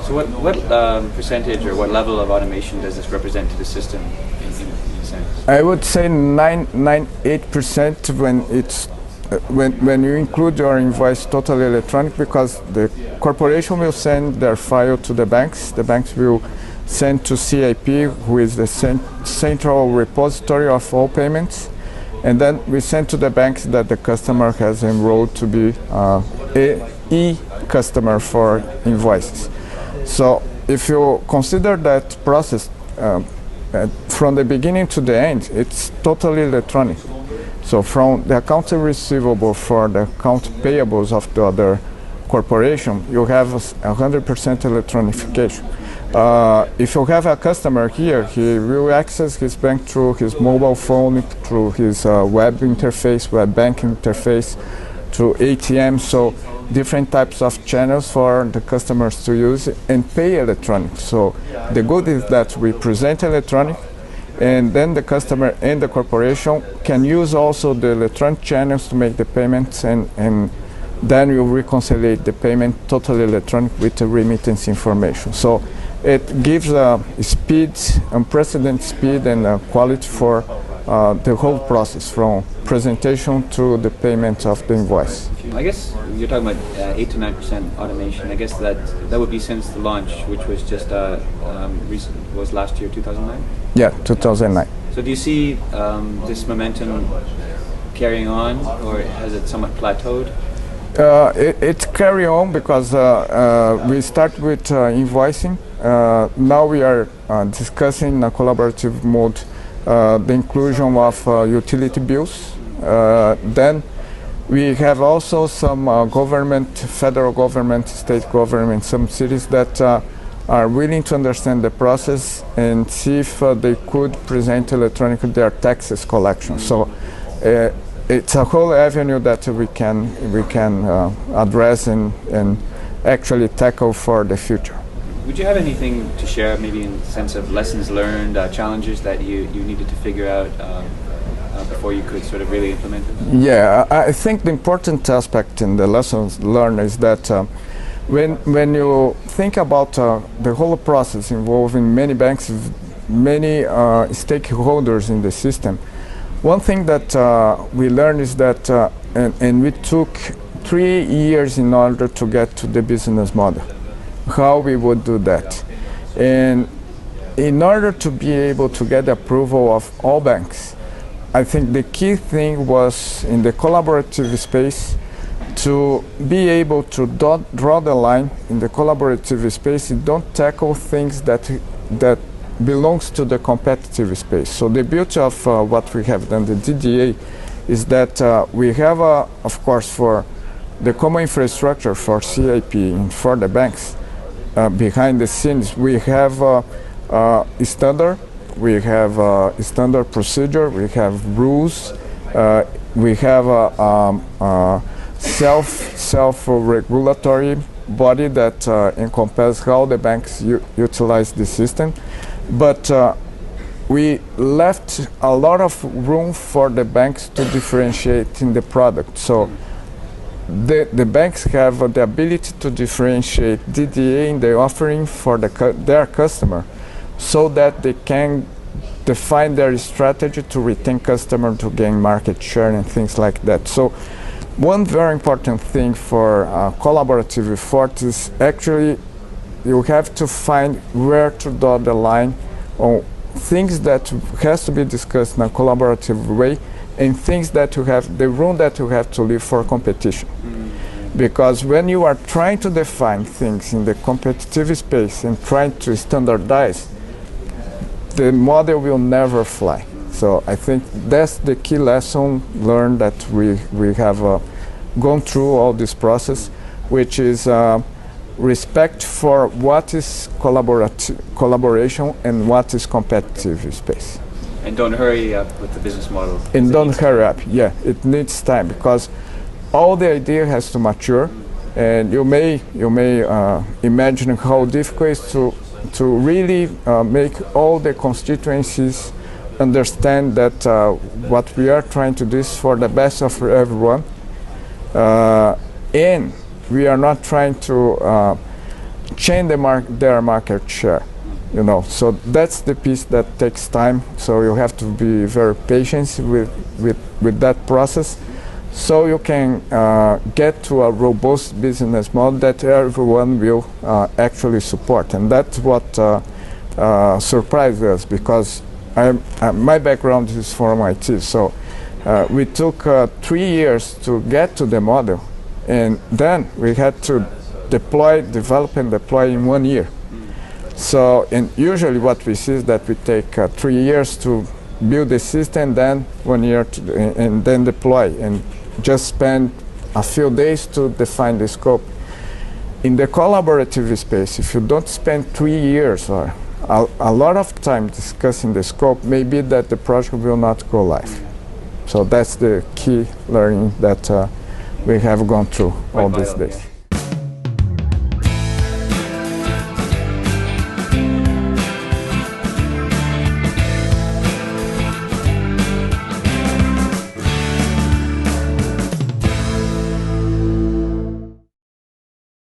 So what percentage or what level of automation does this represent to the system in a sense? I would say 98% when it's when you include your invoice totally electronic, because the corporation will send their file to the banks will send to CIP, who is the central repository of all payments, and then we send to the banks that the customer has enrolled to be e-customer for invoices. So if you consider that process from the beginning to the end, it's totally electronic. So from the account receivable for the account payables of the other corporation, you have 100% electronification. If you have a customer here, he will access his bank through his mobile phone, through his web interface, web banking interface, through ATM. So different types of channels for the customers to use and pay electronic. So the good is that we present electronic, and then the customer and the corporation can use also the electronic channels to make the payments, and then you reconcile the payment totally electronic with the remittance information. So it gives speed, unprecedented speed and quality for the whole process, from presentation to the payment of the invoice. I guess you're talking about 8 to 9% automation. I guess that would be since the launch, which was just recent, was last year, 2009? Yeah, 2009. So do you see this momentum carrying on, or has it somewhat plateaued? It's carry on because we start with invoicing. Now we are discussing in a collaborative mode the inclusion of utility bills. Then we have also some government, federal government, state government, some cities that are willing to understand the process and see if they could present electronically their taxes collection. So it's a whole avenue that we can address and actually tackle for the future. Would you have anything to share, maybe in the sense of lessons learned, challenges that you needed to figure out before you could sort of really implement it? Yeah, I think the important aspect in the lessons learned is that when you think about the whole process involving many banks, many stakeholders in the system, one thing that we learned is that, and we took 3 years in order to get to the business model, how we would do that. And in order to be able to get the approval of all banks, I think the key thing was in the collaborative space to be able to draw the line in the collaborative space. You don't tackle things that belongs to the competitive space. So the beauty of what we have done, the DDA, is that we have, of course, for the common infrastructure for CIP and for the banks, behind the scenes, we have standard procedure, we have rules, we have a self-regulatory body that encompasses how the banks utilize the system. But we left a lot of room for the banks to differentiate in the product. So the banks have the ability to differentiate DDA in the offering for their customer, so that they can define their strategy to retain customer, to gain market share and things like that. So one very important thing for collaborative effort is actually you have to find where to draw the line on things that has to be discussed in a collaborative way, and things that you have, the room that you have to leave for competition. Because when you are trying to define things in the competitive space and trying to standardize, the model will never fly. So I think that's the key lesson learned, that we have gone through all this process, which is respect for what is collaboration and what is competitive space. And don't hurry up with the business model. And don't hurry up. Yeah, it needs time, because all the idea has to mature, and you may imagine how difficult it is to really make all the constituencies understand that what we are trying to do is for the best of everyone, and we are not trying to change their market share. You know, so that's the piece that takes time. So you have to be very patient with that process, so you can get to a robust business model that everyone will actually support. And that's what surprised us, because my background is from IT. So we took 3 years to get to the model, and then we had to develop and deploy in 1 year. So, and usually what we see is that we take 3 years to build the system, then 1 year and then deploy, and just spend a few days to define the scope. In the collaborative space, if you don't spend 3 years or a lot of time discussing the scope, maybe that the project will not go live. So that's the key learning that we have gone through all these days.